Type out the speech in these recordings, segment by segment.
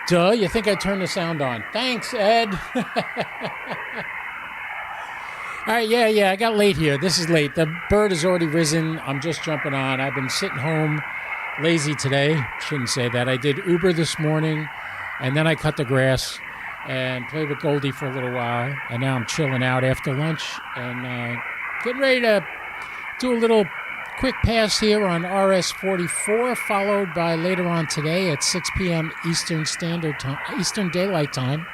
Duh, you think I'd turn the sound on. Thanks, Ed. All right, yeah, I got late here. This is late. The bird has already risen. I'm just jumping on. I've been sitting home lazy today. Shouldn't say that. I did Uber this morning, and then I cut the grass and played with Goldie for a little while, and now I'm chilling out after lunch and getting ready to do a little quick pass here on RS-44, followed by later on today at 6 p.m. Eastern Daylight Time.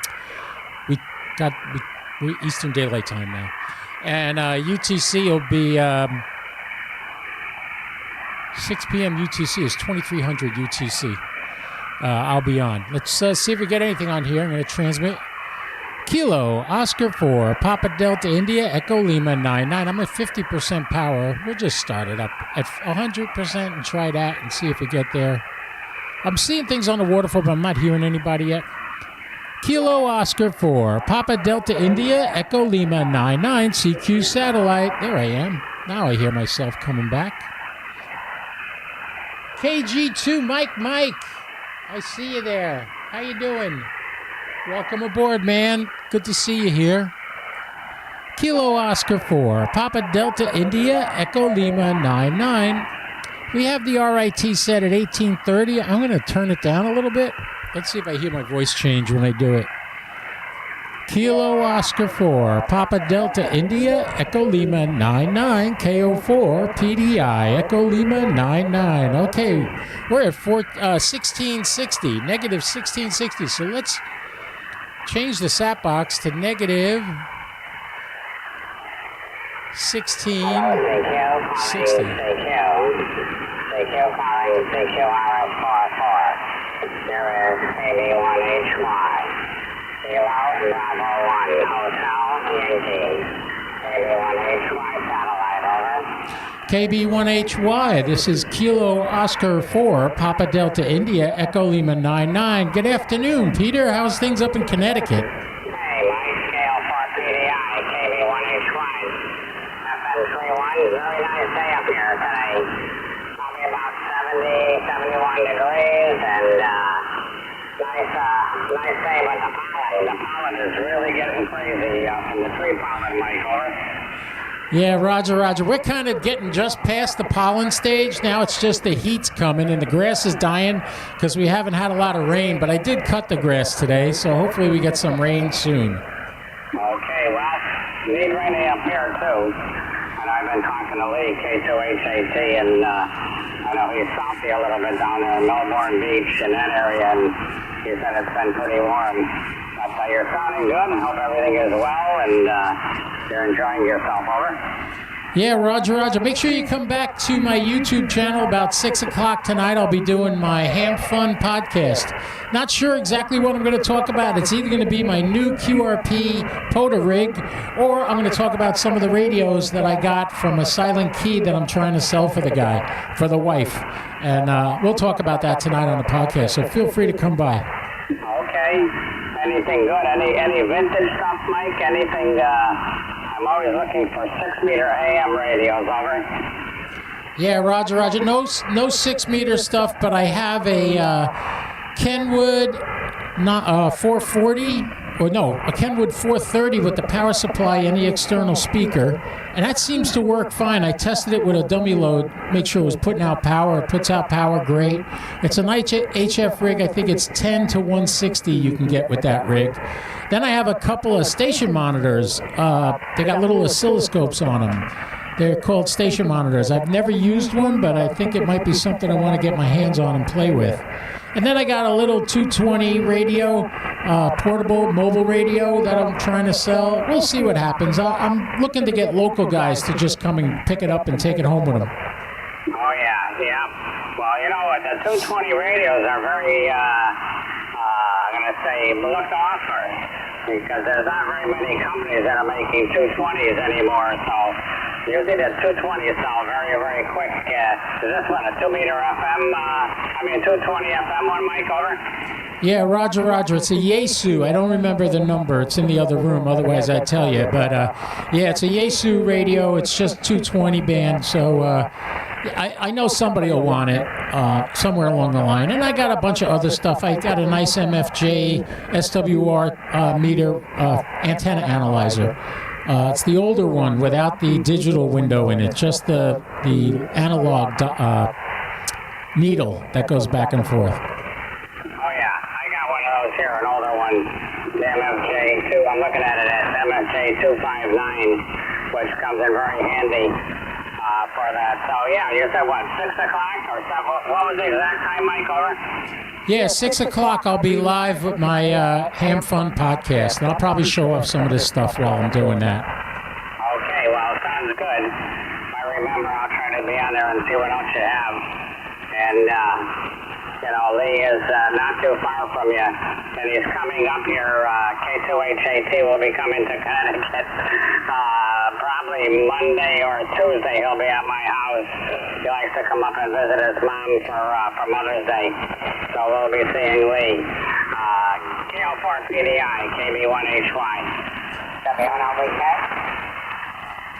We're Eastern Daylight Time now. And UTC will be 6 p.m. UTC is 2300 UTC. I'll be on. Let's see if we get anything on here. I'm going to transmit. Kilo, Oscar 4, Papa Delta India, Echo Lima 99. I'm at 50% power. We'll just start it up at 100% and try that and see if we get there. I'm seeing things on the waterfall, but I'm not hearing anybody yet. Kilo, Oscar 4, Papa Delta India, Echo Lima 99, CQ satellite. There I am. Now I hear myself coming back. KG2, Mike. I see you there. How you doing? Welcome aboard, man. Good to see you here. Kilo Oscar 4, Papa Delta India, Echo Lima 99. We have the RIT set at 1830. I'm going to turn it down a little bit. Let's see if I hear my voice change when I do it. Kilo Oscar 4, Papa Delta India, Echo Lima 99, KO4, PDI, Echo Lima 99. Okay, we're at 1660, negative 1660. So let's change the sat box to negative 1660. There is KB1HY. Kilo Bravo 1 Hotel Yankee. KB1HY satellite, over. KB1HY, this is Kilo Oscar 4, Papa Delta India, Echo Lima 99. Good afternoon, Peter. How's things up in Connecticut? Hey, Mike, scale 4 PDI, KB1HY. FN31, very nice day up here today. Probably about 70, 71 degrees, and nice day, but the pollen is really getting crazy from the tree pollen, Mike, over. Yeah, Roger. We're kind of getting just past the pollen stage. Now it's just the heat's coming and the grass is dying because we haven't had a lot of rain, but I did cut the grass today, so hopefully we get some rain soon. Okay, well, need rainy up here, too. And I've been talking to Lee, K2HAT, and I know he's salty a little bit down there in Melbourne Beach in that area, and he said it's been pretty warm. But you're sounding good. I hope everything is well, and you're enjoying yourself, over. Yeah, Roger, Roger. Make sure you come back to my YouTube channel about 6 o'clock tonight. I'll be doing my Ham Fun podcast. Not sure exactly what I'm going to talk about. It's either going to be my new QRP POTA rig, or I'm going to talk about some of the radios that I got from a silent key that I'm trying to sell for the guy, for the wife. And we'll talk about that tonight on the podcast, so feel free to come by. Okay. Anything good? Any vintage stuff, Mike? Anything... I'm always looking for 6-meter AM radios, over. Yeah, Roger, Roger. No 6-meter stuff, but I have a Kenwood 440, or no, a Kenwood 430 with the power supply and the external speaker, and that seems to work fine. I tested it with a dummy load, make sure it was putting out power. It puts out power great. It's an HF rig. I think it's 10 to 160 you can get with that rig. Then I have a couple of station monitors. They got little oscilloscopes on them. They're called station monitors. I've never used one, but I think it might be something I want to get my hands on and play with. And then I got a little 220 radio, portable mobile radio that I'm trying to sell. We'll see what happens. I'm looking to get local guys to just come and pick it up and take it home with them. Oh, yeah. Well, you know, the 220 radios are very... I'm going to say looked offer, because there's not very many companies that are making 220s anymore, so usually the 220s sell very, very quick. Is this one a 2-meter FM, 220 FM one, Mike, over? Yeah, Roger, Roger. It's a Yaesu. I don't remember the number. It's in the other room. Otherwise, I'd tell you. But, yeah, it's a Yaesu radio. It's just 220 band, so... I know somebody will want it somewhere along the line. And I got a bunch of other stuff. I got a nice MFJ SWR meter antenna analyzer. It's the older one without the digital window in it, just the analog needle that goes back and forth. Oh, yeah. I got one of those here, an older one. The MFJ2. I'm looking at it as MFJ 259, which comes in very handy. For that. So, yeah, you said what, 6 o'clock or 7? What was the exact time, Mike, over? Yeah, 6 o'clock I'll be live with my Ham Fun podcast, and I'll probably show off some of this stuff while I'm doing that. Okay, well, sounds good. If I remember, I'll try to be on there and see what else you have. And, you know, Lee is not too far from you, and he's coming up here. K2HAT will be coming to Connecticut probably Monday or Tuesday. He'll be at my house. He likes to come up and visit his mom for Mother's Day, so we'll be seeing Lee. KO4 PDI, KB1HY. W1LBK.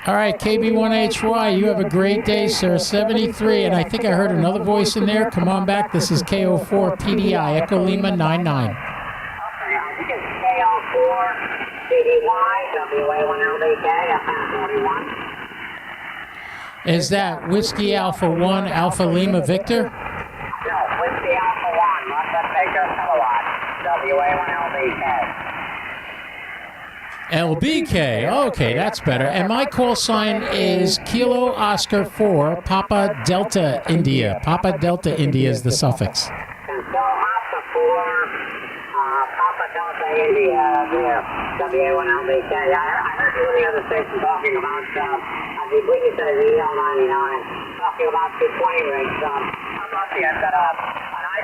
All right, KB1HY, you have a great day, sir. 73, and I think I heard another voice in there. Come on back. This is KO4 PDI, Echo Lima 99. Okay, I think it's KO4 PDY, WA1LBK, FM41. Is that Whiskey Alpha 1, Alpha Lima Victor? No, Whiskey Alpha 1, Russia Baker Kilowatt, WA1LBK. LBK. Okay, that's better. And my call sign is Kilo Oscar 4, Papa Delta India. Papa Delta India is the suffix. Kilo Oscar 4, Papa Delta India, WA1LBK. I heard you in the other station talking about, I think we said email 99, talking about 220 rigs. I'm lucky. I've got an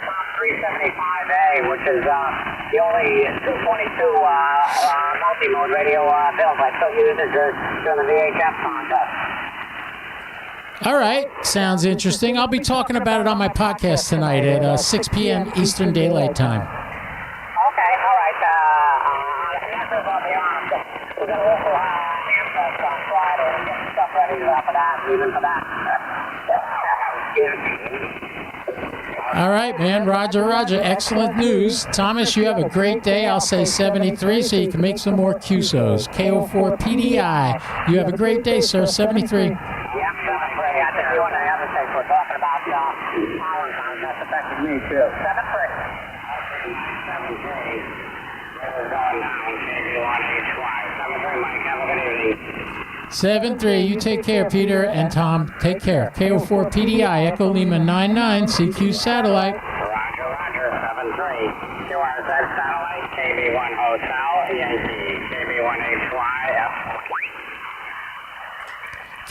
ICOM 375A, which is the only 222 multi-mode radio build I still use it during the VHF contest. All right. Sounds interesting. I'll be talking about it on my podcast tonight at 6 p.m. Eastern Daylight Time. Okay. All right. Answers will be on. We're going to look for answers on Friday and get stuff ready for that, even for that. All right, man. Roger, Roger. Excellent news. Thomas, you have a great day. I'll say 73 so you can make some more QSOs. KO4 PDI. You have a great day, sir. 73. Yeah, 73. I think you and the other things we're talking about power contests affected me, too. 73. 73. We're going down. KB1HY. 73, Mike. Have a good evening. 7-3. You take care, Peter and Tom. Take care. KO4 PDI, Echo Lima 99, CQ Satellite. Roger, Roger. 7-3. QRZ Satellite, KB1 Hotel, Yankee, KB1HY.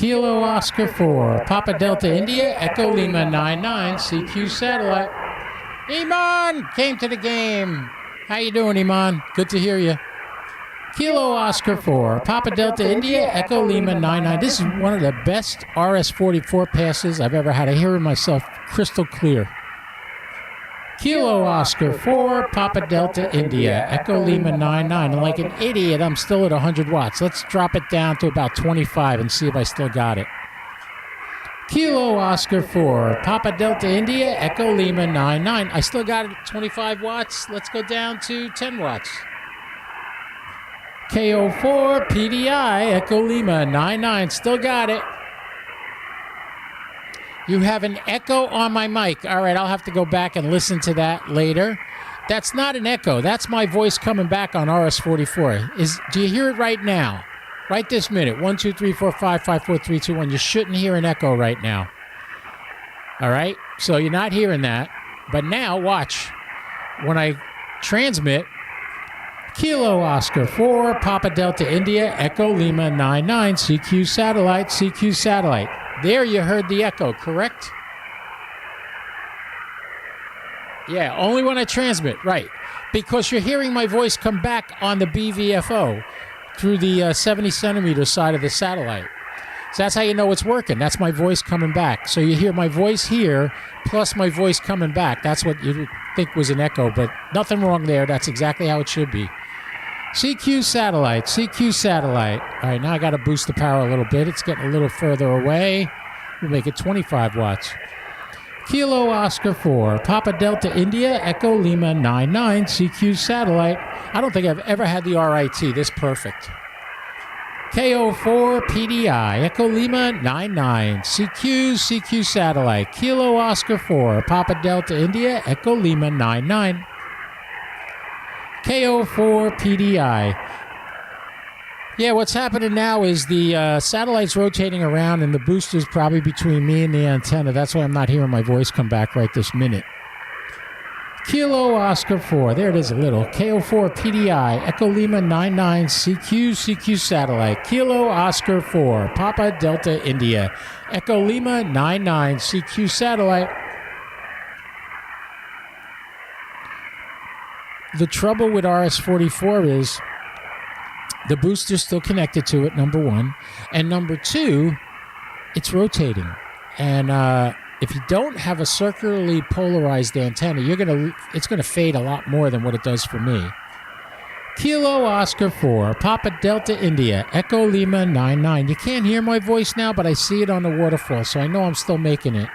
Kilo Oscar 4, Papa Delta India, Echo Lima 99, CQ Satellite. Iman came to the game. How you doing, Iman? Good to hear you. Kilo Oscar 4, Papa Delta India, Echo Lima 99. This is one of the best RS-44 passes I've ever had. I hear myself crystal clear. Kilo Oscar 4, Papa Delta India, Echo Lima 99. And like an idiot, I'm still at 100 watts. Let's drop it down to about 25 and see if I still got it. Kilo Oscar 4, Papa Delta India, Echo Lima 99. I still got it at 25 watts. Let's go down to 10 watts. KO4, PDI, Echo Lima 99. Still got it. You have an echo on my mic. All right, I'll have to go back and listen to that later. That's not an echo. That's my voice coming back on RS-44. Do you hear it right now? Right this minute. 1, 2, 3, 4, 5, 5, 4, 3, 2, 1. You shouldn't hear an echo right now. All right? So you're not hearing that. But now, watch. When I transmit, Kilo Oscar 4, Papa Delta India, Echo Lima 99, CQ Satellite, CQ Satellite. There you heard the echo, correct? Yeah, only when I transmit, right. Because you're hearing my voice come back on the BVFO through the 70 centimeter side of the satellite. So that's how you know it's working. That's my voice coming back. So you hear my voice here plus my voice coming back. That's what you think was an echo, but nothing wrong there. That's exactly how it should be. CQ Satellite, CQ Satellite. All right, now I got to boost the power a little bit. It's getting a little further away. We'll make it 25 watts. Kilo Oscar 4, Papa Delta India, Echo Lima 99, CQ Satellite. I don't think I've ever had the RIT this perfect. KO4, PDI, Echo Lima 99, CQ Satellite. Kilo Oscar 4, Papa Delta India, Echo Lima 99. KO4 PDI. Yeah, what's happening now is the satellite's rotating around and the booster's probably between me and the antenna. That's why I'm not hearing my voice come back right this minute. Kilo Oscar 4. There it is a little. KO4 PDI. Echo Lima 99 CQ Satellite. Kilo Oscar 4. Papa Delta India. Echo Lima 99 CQ Satellite. The trouble with RS-44 is the booster's still connected to it, number one. And number two, it's rotating. And if you don't have a circularly polarized antenna, it's gonna fade a lot more than what it does for me. Kilo Oscar 4, Papa Delta India, Echo Lima 99. You can't hear my voice now, but I see it on the waterfall, so I know I'm still making it.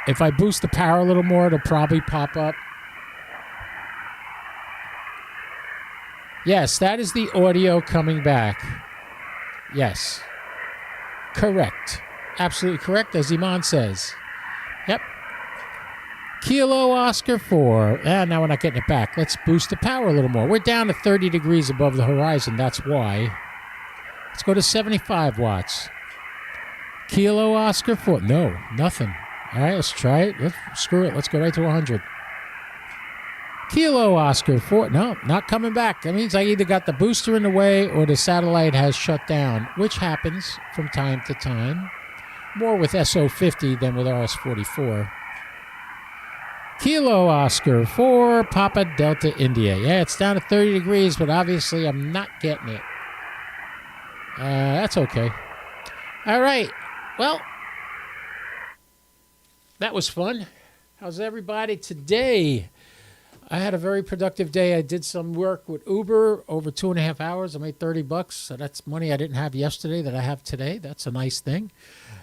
If I boost the power a little more, it'll probably pop up. Yes, that is the audio coming back. Yes. Correct. Absolutely correct, as Iman says. Yep. Kilo Oscar 4. Now we're not getting it back. Let's boost the power a little more. We're down to 30 degrees above the horizon. That's why. Let's go to 75 watts. Kilo Oscar 4. No, nothing. All right, let's try it. Screw it. Let's go right to 100. Kilo Oscar 4. No, not coming back. That means I either got the booster in the way or the satellite has shut down, which happens from time to time. More with SO50 than with RS-44. Kilo Oscar 4, Papa Delta India. Yeah, it's down to 30 degrees, but obviously I'm not getting it. That's okay. All right. Well, that was fun. How's everybody today? I had a very productive day. I did some work with Uber over 2.5 hours. I made $30. So that's money I didn't have yesterday that I have today. That's a nice thing.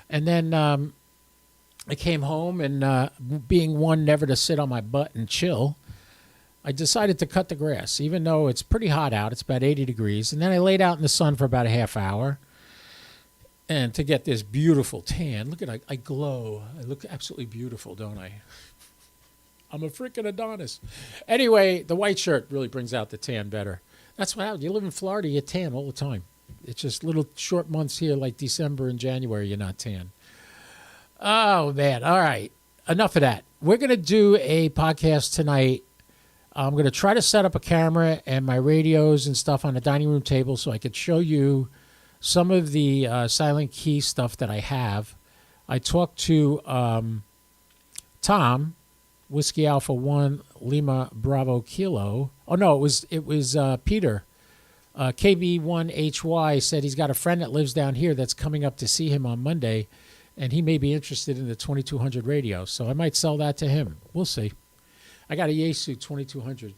And then I came home and being one never to sit on my butt and chill, I decided to cut the grass, even though it's pretty hot out. It's about 80 degrees. And then I laid out in the sun for about a half hour. And to get this beautiful tan, look at I glow. I look absolutely beautiful, don't I? I'm a freaking Adonis. Anyway, the white shirt really brings out the tan better. That's what happens. You live in Florida, you tan all the time. It's just little short months here like December and January, you're not tan. Oh, man. All right. Enough of that. We're going to do a podcast tonight. I'm going to try to set up a camera and my radios and stuff on the dining room table so I could show you some of the silent key stuff that I have. I talked to Tom, Whiskey Alpha 1 Lima Bravo Kilo. Oh no, it was Peter. KB1HY said he's got a friend that lives down here that's coming up to see him on Monday, and he may be interested in the 2200 radio. So I might sell that to him. We'll see. I got a Yaesu 2200.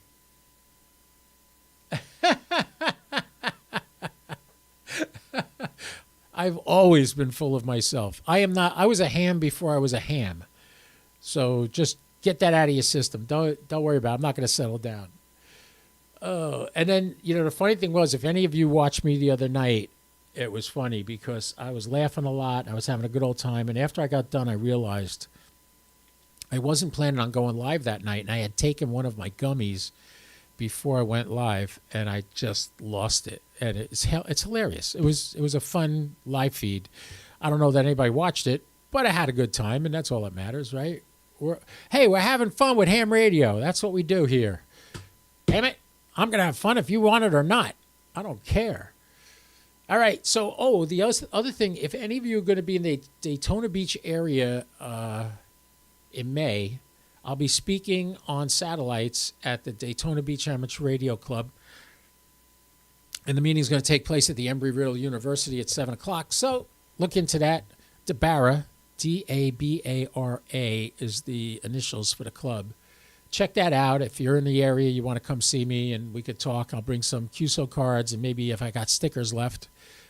I've always been full of myself. I was a ham before I was a ham. So just get that out of your system. Don't worry about it. I'm not going to settle down. And then, the funny thing was, if any of you watched me the other night, it was funny because I was laughing a lot. I was having a good old time. And after I got done, I realized I wasn't planning on going live that night. And I had taken one of my gummies before I went live, and I just lost it. And it's hilarious. It was a fun live feed. I don't know that anybody watched it, but I had a good time, and that's all that matters, right? We're having fun with ham radio. That's what we do here. Damn it. I'm going to have fun if you want it or not. I don't care. All right. So, the other thing, if any of you are going to be in the Daytona Beach area in May, I'll be speaking on satellites at the Daytona Beach Amateur Radio Club. And the meeting is going to take place at the Embry-Riddle University at 7 o'clock. So look into that. DABARA, DABARA is the initials for the club. Check that out. If you're in the area, you want to come see me and we could talk. I'll bring some QSO cards, and maybe if I got stickers left,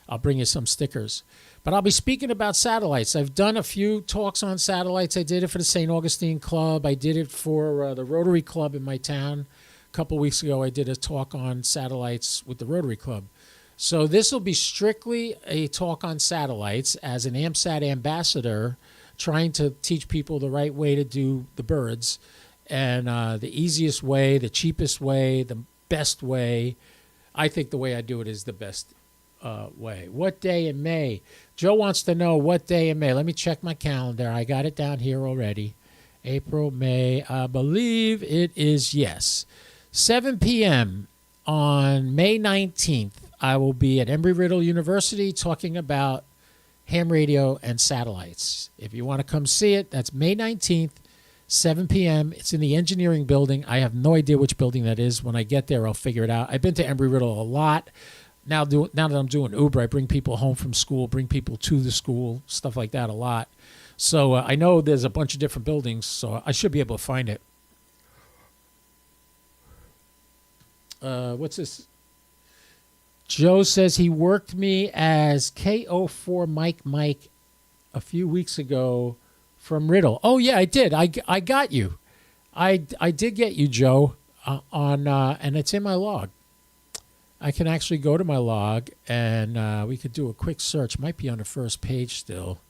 I'll bring you some stickers. But I'll be speaking about satellites. I've done a few talks on satellites. I did it for the St. Augustine Club. I did it for the Rotary Club in my town. A couple weeks ago, I did a talk on satellites with the Rotary Club. So this will be strictly a talk on satellites as an AMSAT ambassador, trying to teach people the right way to do the birds, and the easiest way, the cheapest way, the best way. I think the way I do it is the best way. What day in May? Joe wants to know what day in May. Let me check my calendar. I got it down here already. April, May. I believe it is, yes. 7 p.m. on May 19th, I will be at Embry-Riddle University talking about ham radio and satellites. If you want to come see it, that's May 19th, 7 p.m. It's in the engineering building. I have no idea which building that is. When I get there, I'll figure it out. I've been to Embry-Riddle a lot. Now that I'm doing Uber, I bring people home from school, bring people to the school, stuff like that a lot. So I know there's a bunch of different buildings, so I should be able to find it. What's this? Joe says he worked me as KO4 Mike a few weeks ago from Riddle. Oh, yeah, I did. I got you. I did get you, Joe, and it's in my log. I can actually go to my log, and we could do a quick search. Might be on the first page still.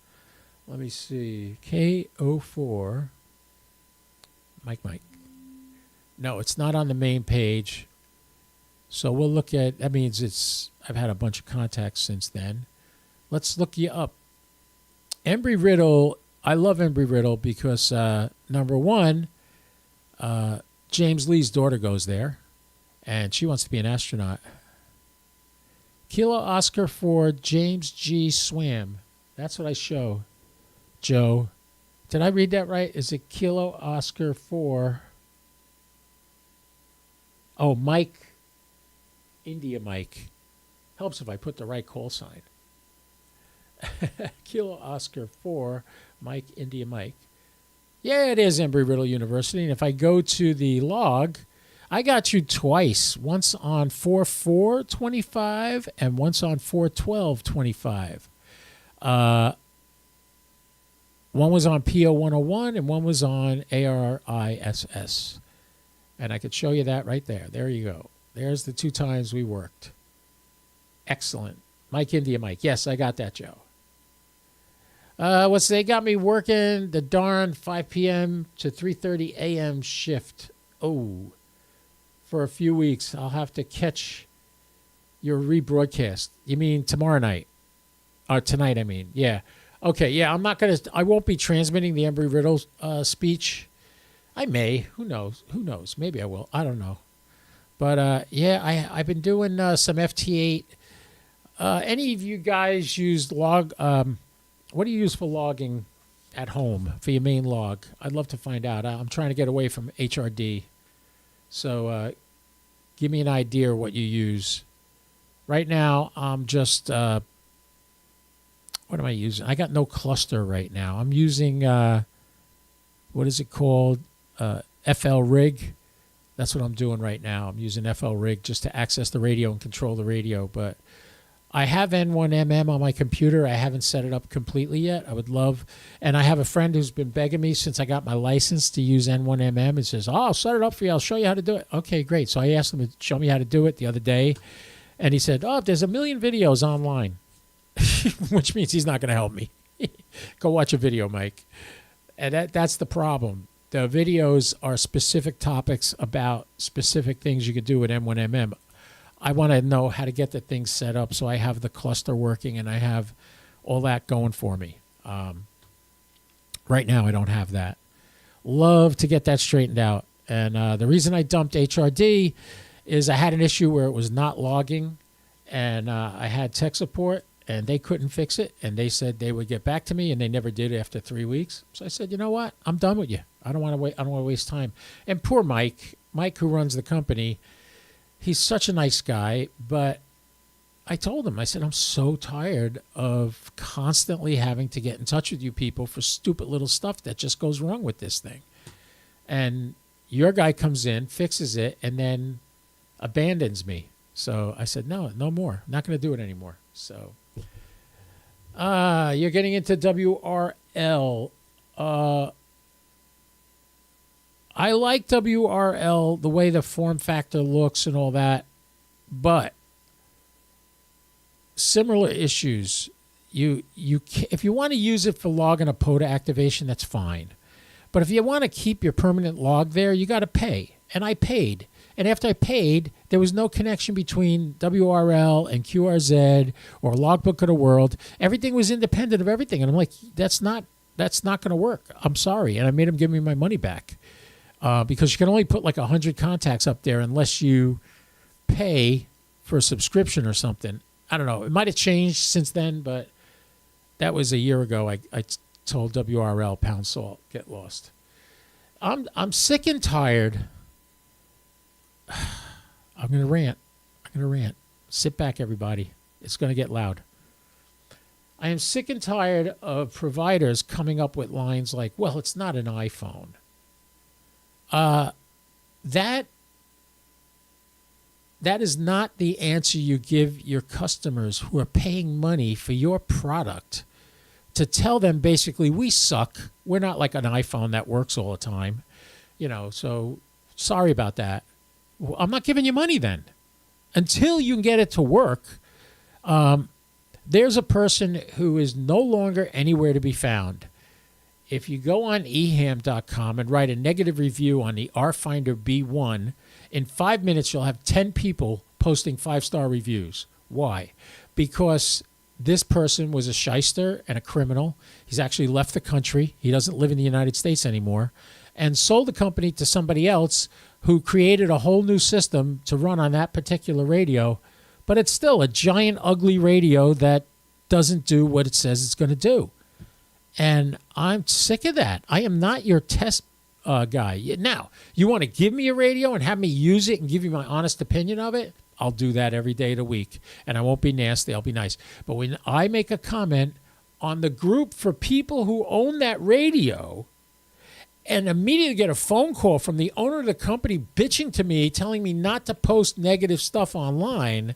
Let me see. KO4 Mike. No, it's not on the main page. So we'll look at, that means I've had a bunch of contacts since then. Let's look you up. Embry-Riddle, I love Embry-Riddle because, number one, James Lee's daughter goes there, and she wants to be an astronaut. Kilo Oscar for James G. Swam. That's what I show, Joe. Did I read that right? Is it Kilo Oscar for... Oh, Mike... India Mike. Helps if I put the right call sign. Kilo Oscar 4, Mike India Mike. Yeah, it is Embry-Riddle University. And if I go to the log, I got you twice. Once on 4/4/25 and once on 4/12/25. One was on PO 101 and one was on ARISS. And I could show you that right there. There you go. There's the 2 times we worked. Excellent. Mike India Mike. Yes, I got that, Joe. They got me working the darn 5 p.m. to 3:30 a.m. shift. Oh, for a few weeks. I'll have to catch your rebroadcast. You mean tomorrow night? Or tonight, I mean. Yeah. Okay, yeah, I won't be transmitting the Embry-Riddle speech. I may. Who knows? Maybe I will. I don't know. But, yeah, I've been doing some FT8 Any of you guys use log? What do you use for logging at home for your main log? I'd love to find out. I'm trying to get away from HRD. So give me an idea of what you use. Right now, I'm just, what am I using? I got no cluster right now. I'm using, what is it called? FL Rig. That's what I'm doing right now. I'm using FL Rig just to access the radio and control the radio. But I have N1MM on my computer. I haven't set it up completely yet. I would love, and I have a friend who's been begging me since I got my license to use N1MM. He says, "Oh, I'll set it up for you. I'll show you how to do it." Okay, great. So I asked him to show me how to do it the other day, and he said, "Oh, there's a million videos online," which means he's not going to help me. Go watch a video, Mike. And that's the problem. The videos are specific topics about specific things you could do with N1MM. I want to know how to get the thing set up so I have the cluster working and I have all that going for me. Right now, I don't have that. Love to get that straightened out. And the reason I dumped HRD is I had an issue where it was not logging, and I had tech support, and they couldn't fix it, and they said they would get back to me, and they never did after 3 weeks. So I said, you know what? I'm done with you. I don't want to wait. I don't want to waste time. And poor Mike, who runs the company, he's such a nice guy, but I told him, I said, I'm so tired of constantly having to get in touch with you people for stupid little stuff that just goes wrong with this thing. And your guy comes in, fixes it, and then abandons me. So I said, no more. I'm not going to do it anymore. So you're getting into WRL. I like WRL, the way the form factor looks and all that, but similar issues. If you want to use it for logging a POTA activation, that's fine. But if you want to keep your permanent log there, you got to pay. And I paid. And after I paid, there was no connection between WRL and QRZ or Logbook of the World. Everything was independent of everything. And I'm like, that's not going to work. I'm sorry. And I made him give me my money back. Because you can only put like 100 contacts up there unless you pay for a subscription or something. I don't know. It might have changed since then, but that was a year ago. I told WRL, pound salt, get lost. I'm sick and tired. I'm going to rant. Sit back, everybody. It's going to get loud. I am sick and tired of providers coming up with lines like, well, it's not an iPhone. That is not the answer you give your customers who are paying money for your product, to tell them basically, we suck. We're not like an iPhone that works all the time. So sorry about that. Well, I'm not giving you money then. Until you can get it to work, there's a person who is no longer anywhere to be found. If you go on eham.com and write a negative review on the RFinder B1, in 5 minutes you'll have 10 people posting 5-star reviews. Why? Because this person was a shyster and a criminal. He's actually left the country. He doesn't live in the United States anymore, and sold the company to somebody else who created a whole new system to run on that particular radio. But it's still a giant, ugly radio that doesn't do what it says it's going to do. And I'm sick of that. I am not your test guy. Now, you want to give me a radio and have me use it and give you my honest opinion of it? I'll do that every day of the week. And I won't be nasty. I'll be nice. But when I make a comment on the group for people who own that radio and immediately get a phone call from the owner of the company bitching to me, telling me not to post negative stuff online,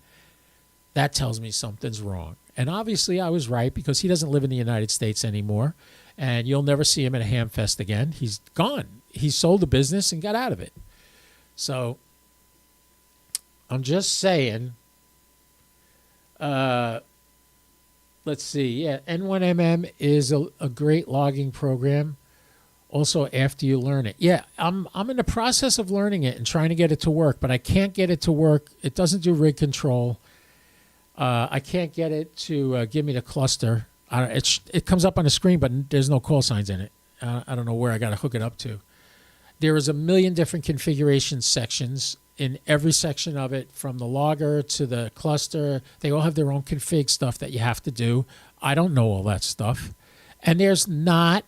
that tells me something's wrong. And obviously I was right, because he doesn't live in the United States anymore, and you'll never see him at a ham fest again. He's gone. He sold the business and got out of it. So I'm just saying, let's see. Yeah, N1MM is a great logging program. Also, after you learn it. Yeah, I'm in the process of learning it and trying to get it to work, but I can't get it to work. It doesn't do rig control. I can't get it to give me the cluster. It comes up on the screen, but there's no call signs in it. I don't know where I got to hook it up to. There is a million different configuration sections, in every section of it, from the logger to the cluster. They all have their own config stuff that you have to do. I don't know all that stuff. And there's not...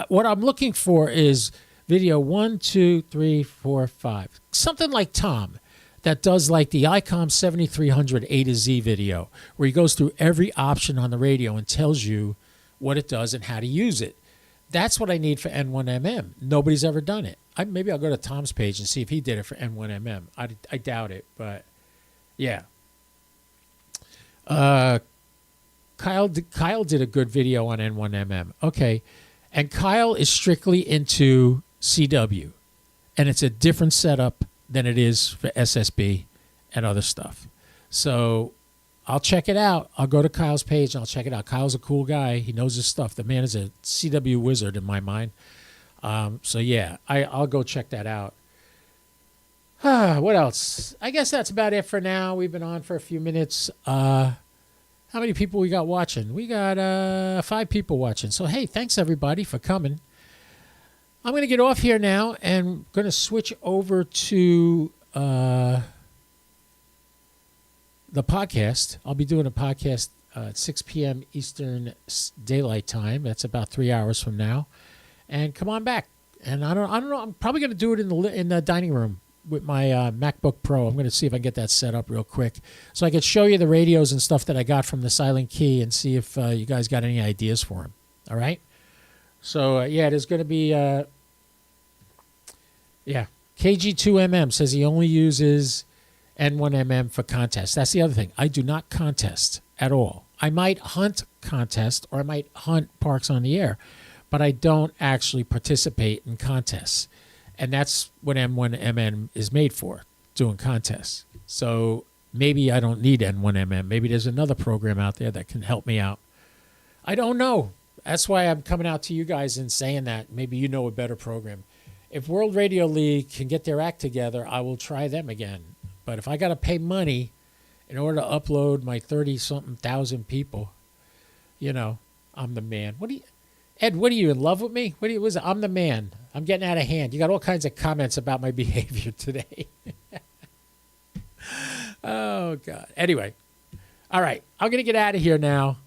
what I'm looking for is video 1, 2, 3, 4, 5. Something like Tom that does like the ICOM 7300 A to Z video, where he goes through every option on the radio and tells you what it does and how to use it. That's what I need for N1MM. Nobody's ever done it. Maybe I'll go to Tom's page and see if he did it for N1MM. I doubt it, but yeah. Kyle did a good video on N1MM. Okay. And Kyle is strictly into CW. And it's a different setup than it is for SSB and other stuff. So I'll check it out. I'll go to Kyle's page and I'll check it out. Kyle's a cool guy. He knows his stuff. The man is a CW wizard in my mind. So yeah, I'll go check that out. What else? I guess that's about it for now. We've been on for a few minutes. How many people we got watching? We got 5 people watching. So hey, thanks everybody for coming. I'm going to get off here now and going to switch over to the podcast. I'll be doing a podcast at 6 p.m. Eastern Daylight Time. That's about 3 hours from now. And come on back. And I don't know. I'm probably going to do it in the dining room with my MacBook Pro. I'm going to see if I can get that set up real quick so I could show you the radios and stuff that I got from the Silent Key and see if you guys got any ideas for them. All right? So, yeah, there's going to be, KG2MM says he only uses N1MM for contests. That's the other thing. I do not contest at all. I might hunt contest or I might hunt parks on the air, but I don't actually participate in contests. And that's what N1MM is made for, doing contests. So maybe I don't need N1MM. Maybe there's another program out there that can help me out. I don't know. That's why I'm coming out to you guys and saying that. Maybe you know a better program. If World Radio League can get their act together, I will try them again. But if I got to pay money in order to upload my 30-something thousand people, I'm the man. Ed, what are you, in love with me? I'm the man. I'm getting out of hand. You got all kinds of comments about my behavior today. Oh, God. Anyway. All right. I'm going to get out of here now.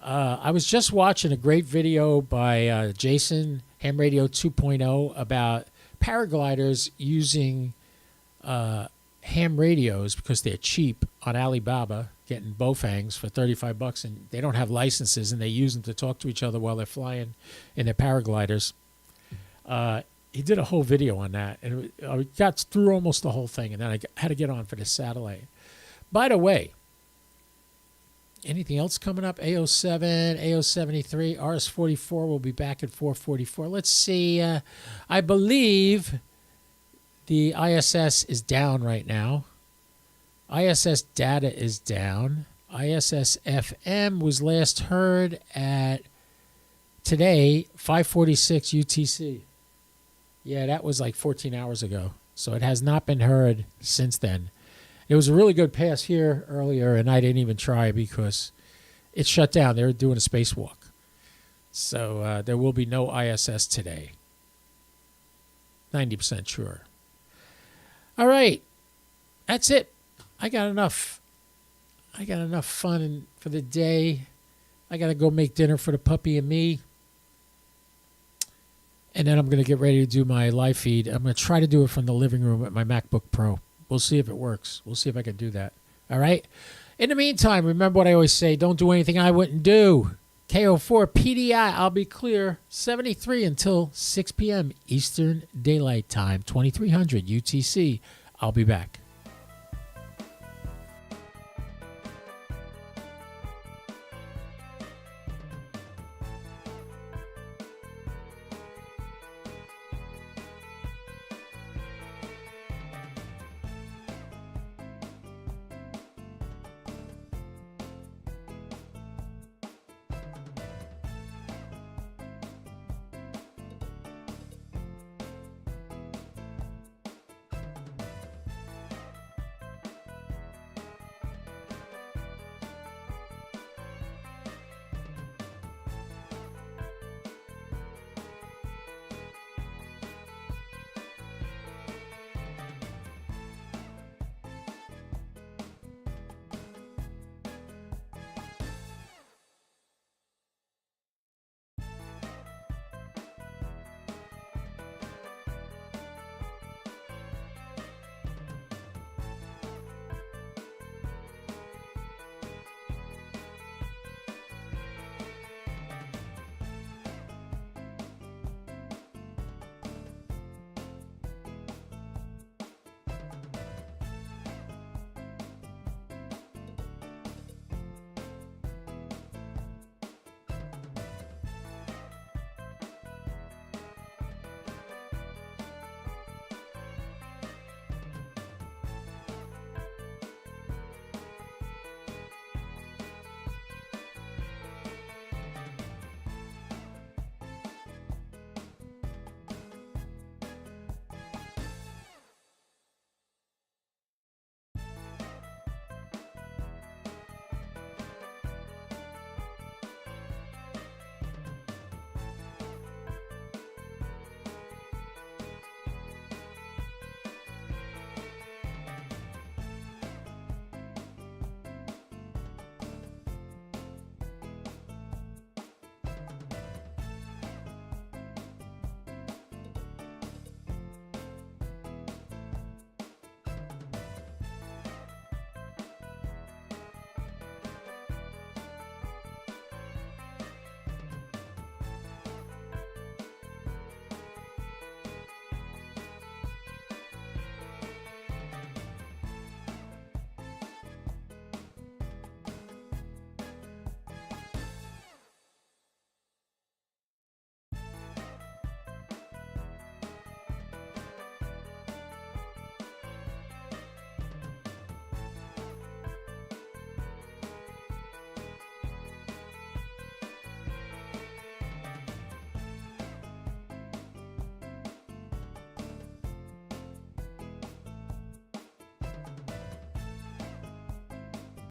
I was just watching a great video by Jason, Ham Radio 2.0, about paragliders using ham radios because they're cheap on Alibaba, getting Baofangs for $35, and they don't have licenses, and they use them to talk to each other while they're flying in their paragliders. He did a whole video on that, and I got through almost the whole thing, and then I had to get on for the satellite. By the way, anything else coming up? AO7, AO73, RS-44 will be back at 444. Let's see. I believe the ISS is down right now. ISS data is down. ISS FM was last heard at today, 5:46 UTC. Yeah, that was like 14 hours ago. So it has not been heard since then. It was a really good pass here earlier, and I didn't even try because it shut down. They were doing a spacewalk. So there will be no ISS today. 90% sure. All right. That's it. I got enough fun for the day. I got to go make dinner for the puppy and me. And then I'm going to get ready to do my live feed. I'm going to try to do it from the living room with my MacBook Pro. We'll see if it works. We'll see if I can do that. All right? In the meantime, remember what I always say. Don't do anything I wouldn't do. KO4 PDI, I'll be clear. 73 until 6 p.m. Eastern Daylight Time. 2300 UTC. I'll be back.